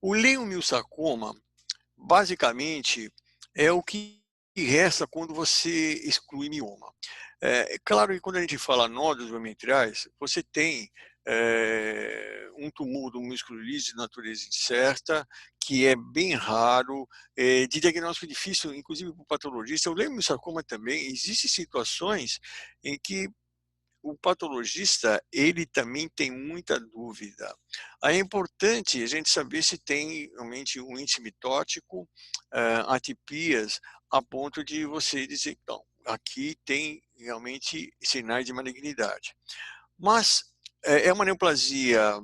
O leiomyosarcoma, basicamente, é o que resta quando você exclui mioma. É claro que quando a gente fala nódulos endometriais, você tem um tumor do músculo liso de natureza incerta, que é bem raro, de diagnóstico difícil, inclusive para o patologista. O leiomyosarcoma também, existem situações em que o patologista, ele também tem muita dúvida. Aí é importante a gente saber se tem realmente um índice mitótico, atipias, a ponto de você dizer, não, aqui tem realmente sinais de malignidade. Mas é uma neoplasia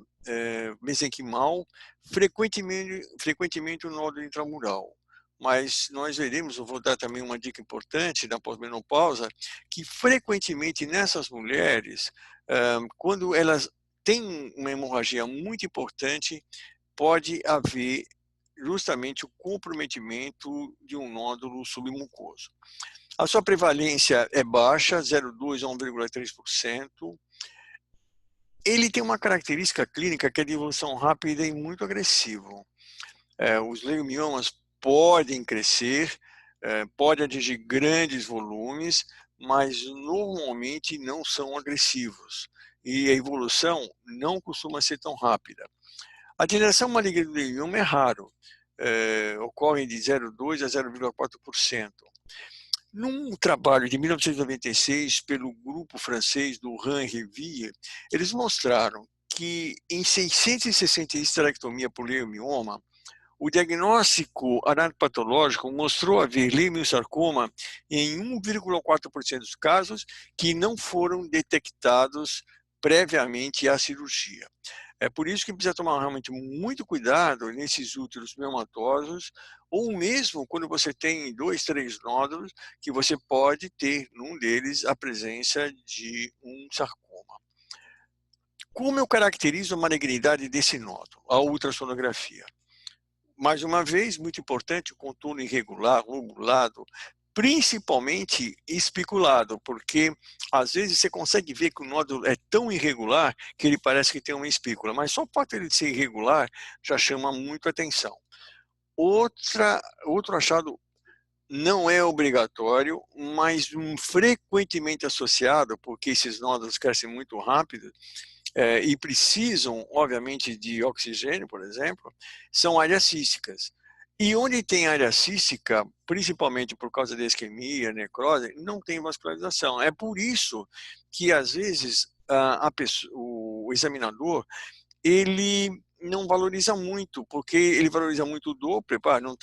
mesenquimal, frequentemente o nódulo intramural. Mas nós veremos, eu vou dar também uma dica importante da pós-menopausa, que frequentemente nessas mulheres, quando elas têm uma hemorragia muito importante, pode haver justamente o comprometimento de um nódulo submucoso. A sua prevalência é baixa, 0,2 a 1,3%. Ele tem uma característica clínica que é de evolução rápida e muito agressivo. Os leumiomas podem crescer, podem atingir grandes volumes, mas normalmente não são agressivos. E a evolução não costuma ser tão rápida. A degeneração maligna do leumioma é raro, ocorre de 0,2 a 0,4%. Num trabalho de 1996, pelo grupo francês do Rhin-Revie, eles mostraram que em 660 esterectomia por leiomioma, o diagnóstico anatopatológico mostrou haver leiomyosarcoma em 1,4% dos casos que não foram detectados previamente à cirurgia. É por isso que precisa tomar realmente muito cuidado nesses úteros miomatosos, ou mesmo quando você tem 2, 3 nódulos, que você pode ter num deles a presença de um sarcoma. Como eu caracterizo a malignidade desse nódulo? A ultrassonografia. Mais uma vez, muito importante, o contorno irregular, lobulado, principalmente espiculado, porque às vezes você consegue ver que o nódulo é tão irregular que ele parece que tem uma espícula, mas só o fato de ele ser irregular já chama muito atenção. Outro achado não é obrigatório, mas frequentemente associado, porque esses nódulos crescem muito rápido, e precisam, obviamente, de oxigênio, por exemplo, são áreas císticas. E onde tem área cística, principalmente por causa da isquemia, necrose, não tem vascularização. É por isso que, às vezes, o examinador, ele não valoriza muito, porque ele valoriza muito o Doppler, não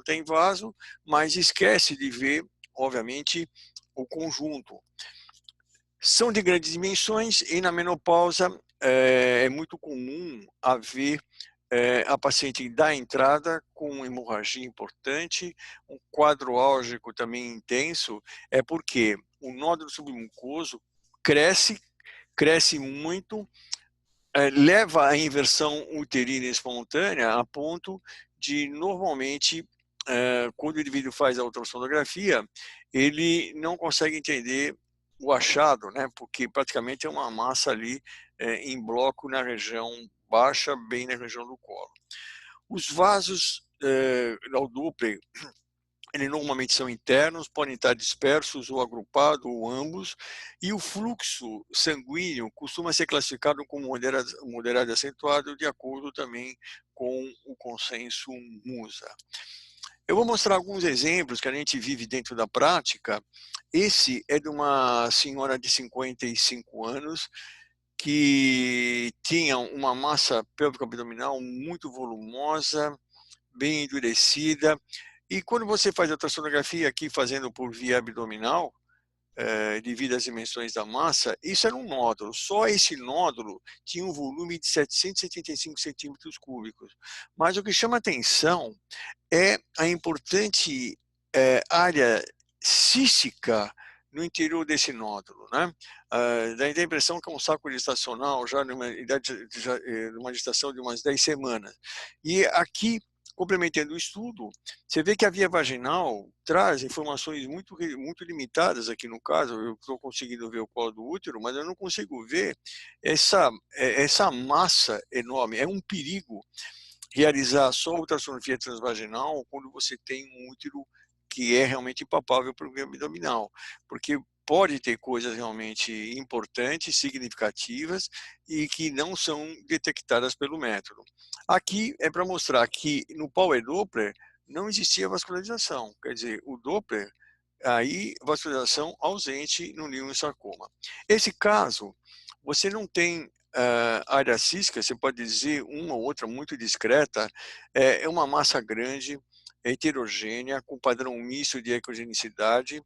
tem vaso, mas esquece de ver, obviamente, o conjunto. São de grandes dimensões e na menopausa é muito comum haver a paciente da entrada com hemorragia importante, um quadro álgico também intenso, é porque o nódulo submucoso cresce muito, leva à inversão uterina espontânea a ponto de, normalmente, quando o indivíduo faz a ultrassonografia, ele não consegue entender o achado, né? Porque praticamente é uma massa ali em bloco na região baixa, bem na região do colo. Os vasos ao Doppler, eles normalmente são internos, podem estar dispersos ou agrupados, ou ambos, e o fluxo sanguíneo costuma ser classificado como moderado e acentuado, de acordo também com o consenso MUSA. Eu vou mostrar alguns exemplos que a gente vive dentro da prática. Esse é de uma senhora de 55 anos, que tinha uma massa pélvica abdominal muito volumosa, bem endurecida, e quando você faz a ultrassonografia aqui, fazendo por via abdominal, devido às dimensões da massa, isso era um nódulo. Só esse nódulo tinha um volume de 775 centímetros cúbicos. Mas o que chama atenção é a importante área cística no interior desse nódulo, né? Dá a impressão que é um saco gestacional já numa gestação de umas 10 semanas. E aqui, complementando o estudo, você vê que a via vaginal traz informações muito limitadas aqui no caso. Eu estou conseguindo ver o colo do útero, mas eu não consigo ver essa massa enorme. É um perigo realizar só ultrassonografia transvaginal quando você tem um útero que é realmente impalpável para o abdominal, porque pode ter coisas realmente importantes, significativas e que não são detectadas pelo método. Aqui é para mostrar que no Power Doppler não existia vascularização, quer dizer, o Doppler, aí vascularização ausente no sarcoma. Esse caso, você não tem área cística, você pode dizer uma ou outra muito discreta, é uma massa grande, heterogênea, com padrão misto de ecogenicidade,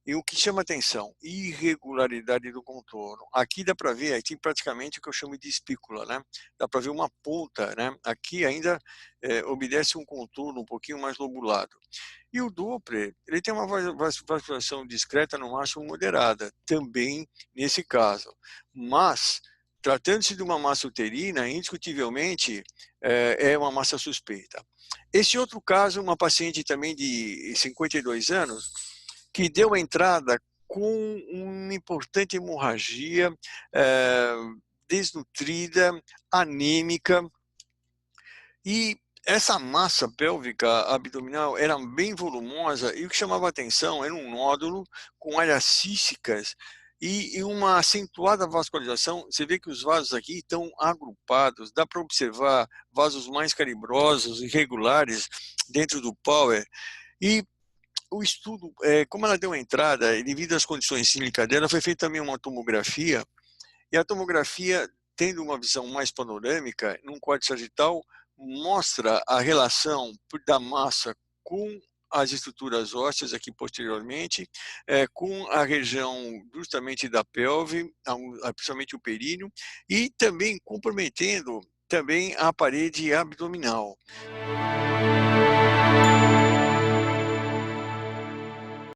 e o que chama atenção, irregularidade do contorno. Aqui dá para ver, aí tem praticamente o que eu chamo de espícula, né? Dá para ver uma ponta, né? Aqui ainda obedece um contorno um pouquinho mais lobulado. E o Doppler, ele tem uma vascularização discreta, no máximo moderada, também nesse caso. Mas, tratando-se de uma massa uterina, indiscutivelmente é uma massa suspeita. Esse outro caso, uma paciente também de 52 anos, que deu entrada com uma importante hemorragia, desnutrida, anêmica, e essa massa pélvica abdominal era bem volumosa e o que chamava atenção era um nódulo com áreas císticas e uma acentuada vascularização. Você vê que os vasos aqui estão agrupados, dá para observar vasos mais calibrosos, irregulares dentro do Power. E o estudo, como ela deu entrada, e devido às condições clínicas dela, foi feita também uma tomografia, e a tomografia, tendo uma visão mais panorâmica, num quadro sagital, mostra a relação da massa com as estruturas ósseas aqui posteriormente, com a região justamente da pelve, principalmente o períneo, e também comprometendo também a parede abdominal.